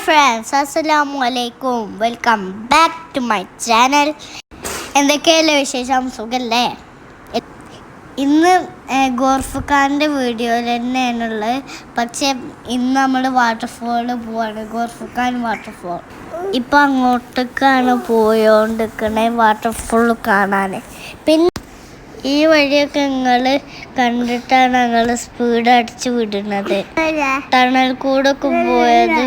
friends, assalamu alaikum. Welcome back to my channel. എന്തൊക്കെയല്ലേ വിശേഷം, സുഖല്ലേ? ഇന്ന് ഖോർഫക്കാൻ്റെ വീഡിയോയിൽ തന്നെയാണുള്ളത്. പക്ഷേ ഇന്ന് നമ്മൾ വാട്ടർഫോളിൽ പോവാണ്, ഖോർഫക്കാൻ വാട്ടർഫോൾ. ഇപ്പം അങ്ങോട്ടേക്കാണ് പോയോണ്ടിരിക്കണേ വാട്ടർഫോൾ കാണാൻ. പിന്നെ ഈ വഴിയൊക്കെ നിങ്ങൾ കണ്ടിട്ടാണ് ഞങ്ങൾ സ്പീഡ് അടിച്ച് വിടുന്നത്. ടണൽ കൂടെ ഒക്കെ പോയത്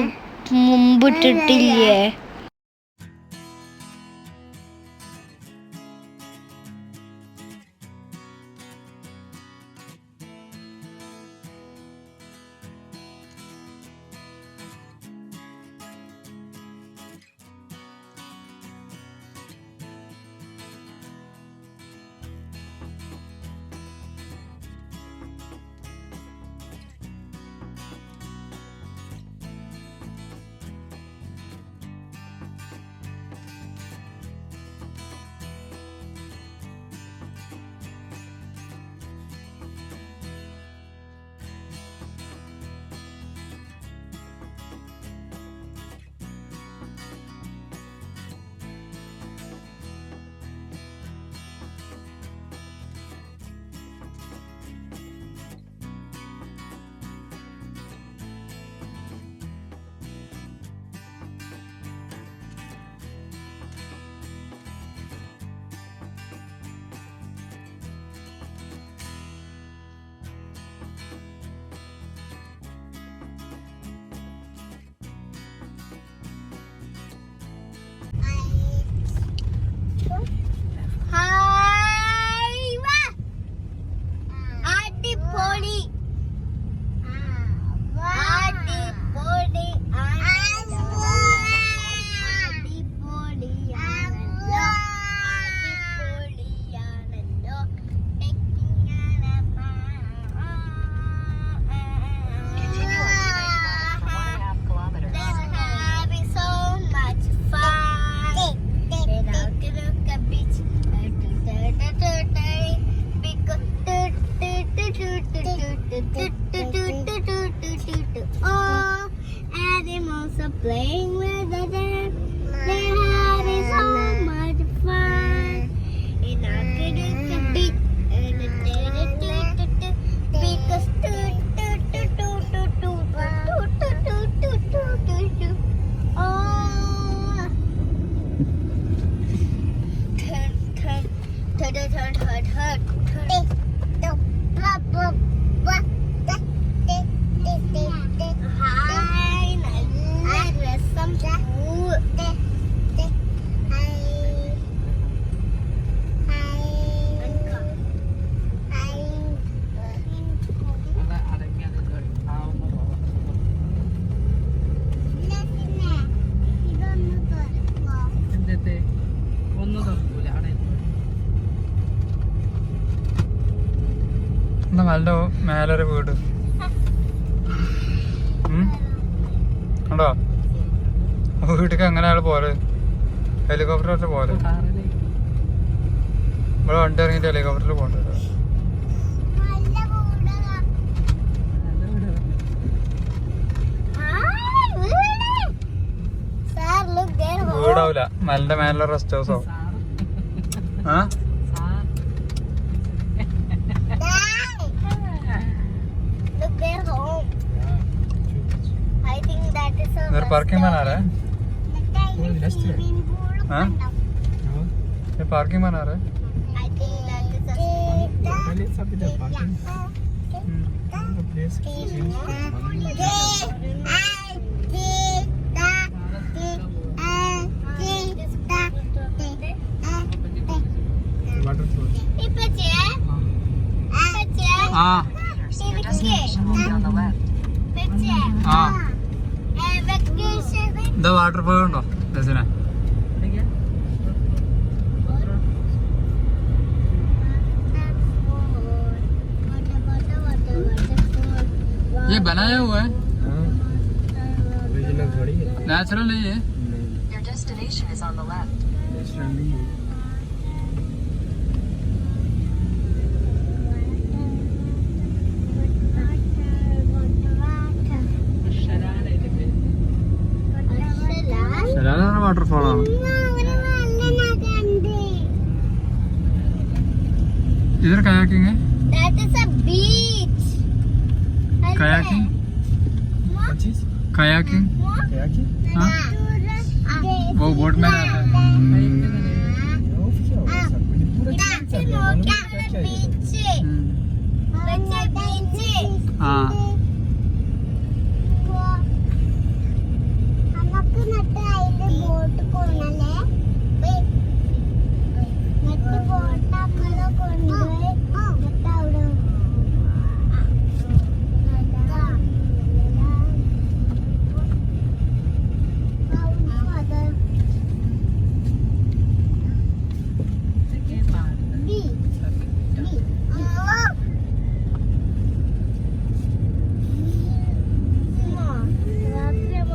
മുമ്പിട്ടിട്ടില്ലേ? Animals are playing with the dam. They're having so much fun. And I could do the beat and because നല്ല മേലൊരു വീട് ഉണ്ടോ? വീട്ടിലേക്ക് എങ്ങനെയാണ് പോലെ? ഹെലികോപ്റ്റർ പോലെ ഇവിടെ വണ്ടി ഇറങ്ങിയിട്ട് ഹെലികോപ്റ്ററിൽ പോകേണ്ടി വരും. വീടാവില്ല, മലിന്റെ മേലുള്ള റെസ്റ്റ് ഹൗസോ? इधर पार्किंग बना रहा है? हाँ? ये पार्किंग बना रहा है? हाँ हाँ ഇത് വാട്ടർഫോൾ ഉണ്ടോ രസന? ये बनाया हुआ है, नेचुरल नहीं है। Your destination is on the left. Waterfall ആണ്. ഇതൊരു കയാക്കിങ്. കയാക്കിങ് कयाकिंग हाँ वो बोट में जाता है. हाँ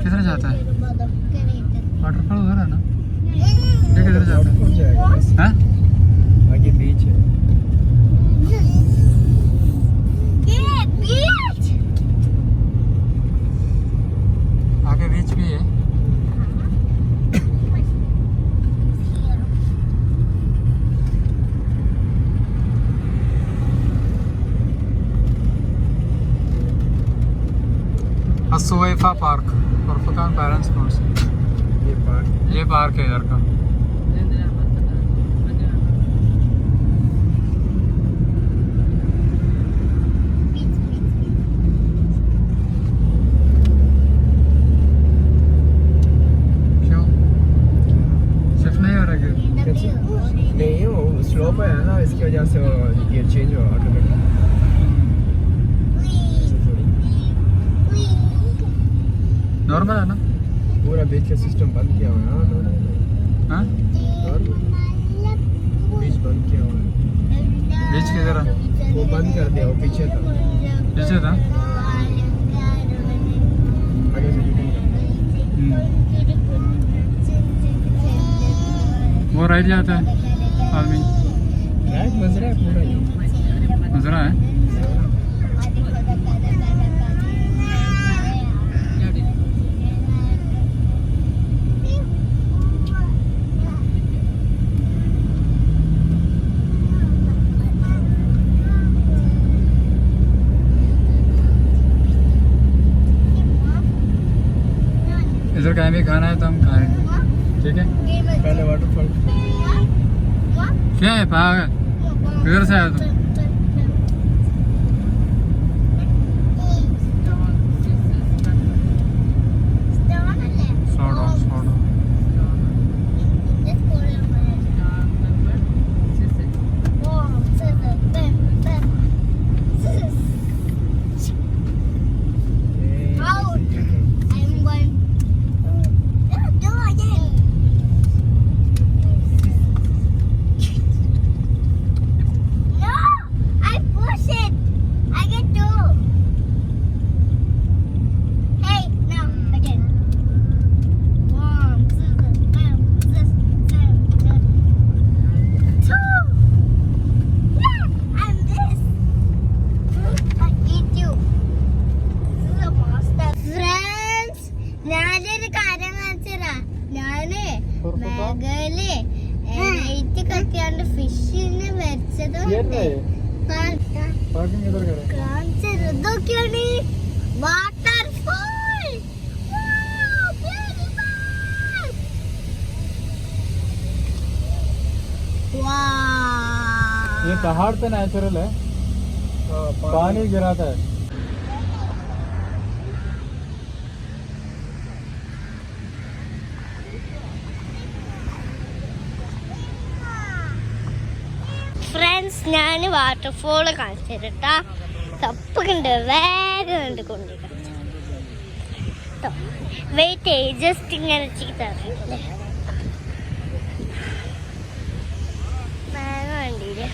किधर जाता है वाटरफॉल? उधर है ना. ये किधर जाता है? हाँ आगे बीच है. आगे बीच भी है. असुवैफा पार्क खोरफक्कान पेरेंट्स स्कूल. ये पार्क है इधर का. क्यों शिफ्ट नहीं हो रहा क्या? नहीं वो स्लोप है ना, इसकी वजह से गियर चेंज हो ऑटोमेटिक. नॉर्मल है ना? पूरा बीच का सिस्टम बंद किया हुआ है. हाँ बीच बंद किया हुआ है. बीच किधर है? वो बंद कर दिया, वो पीछे था. पीछे था. आगे से यूटिंग वो राइट जाता है आदमी. राइट मजरा है पूरा ये. नजरा है. इधर कहीं भी खाना है तो हम खाएंगे. ठीक है. पहले वाटरफॉल. क्या है पागल? किधर से आया तुम? सौड़ा सौड़ा. ഫിഷിനെ വെച്ചതുകൊണ്ട് पार्किंग इधर ഇതൊക്കെയാണ് വാട്ടർഫോൾ. ये पहाड़ पे नेचुरल है. पानी गिराता है. ഫ്രണ്ട്സ് ഞാൻ വാട്ടർഫോൾ കാണിച്ചു തരട്ടാ. തപ്പ് കണ്ട് വേഗം കണ്ട് കൊണ്ടിരിട്ടോ. വെയിറ്റ് ജസ്റ്റ് ഇങ്ങനെ ചെയ്തല്ലേ വേഗം കണ്ടില്ലേ.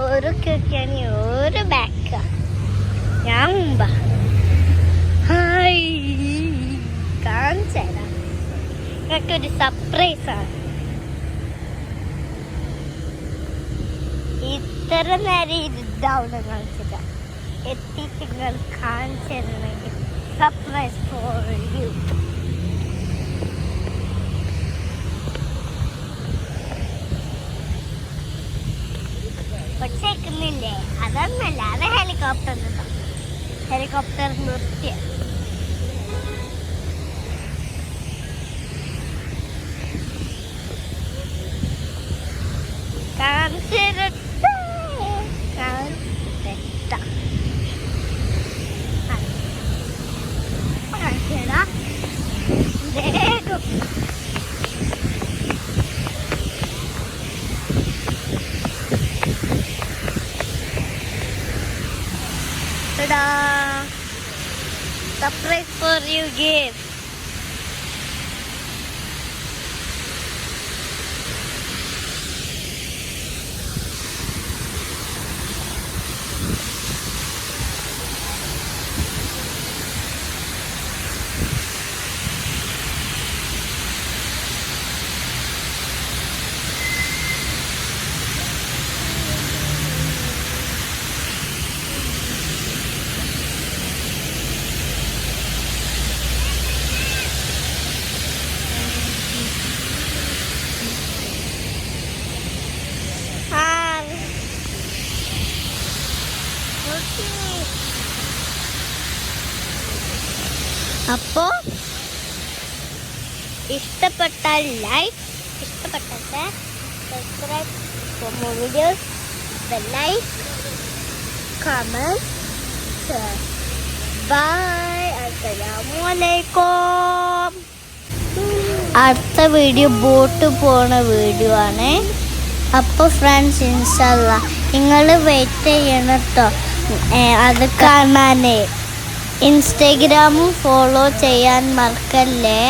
ഓരോ കേൾക്കാണ് ഓരോ ബാക്കാ. ഞാൻ മുമ്പാ ഹായ് കാണിച്ചേരാ. ഇതൊക്കെ ഒരു സർപ്രൈസാണ്. ഇത്ര നേരം ഇരുട്ടാവുന്ന കാണിച്ചില്ല. എത്തിയിട്ട് നിങ്ങൾ കാണിച്ചു തരണമെങ്കിൽ surprise for you. പക്ഷേക്കുന്നില്ലേ അതൊന്നല്ല, അത് ഹെലികോപ്റ്റർ ഹെലികോപ്റ്റർ നിർത്തിയ surprise for you gift. അപ്പോ ഇഷ്ടപ്പെട്ടാൽ ലൈക്ക്, ഇഷ്ടപ്പെട്ടാൽ subscribe for more videos, like, comment, share. Bye, അസ്സലാമു അലൈക്കും. അടുത്ത വീഡിയോ ബോട്ട് പോണ വീഡിയോ ആണ്. അപ്പോൾ ഫ്രണ്ട്സ് ഇൻഷാല്ലാ നിങ്ങൾ വെയിറ്റ് ചെയ്യണം കേട്ടോ അത് കാണാനേ. ഇൻസ്റ്റഗ്രാമും ഫോളോ ചെയ്യാൻ മറക്കല്ലേ.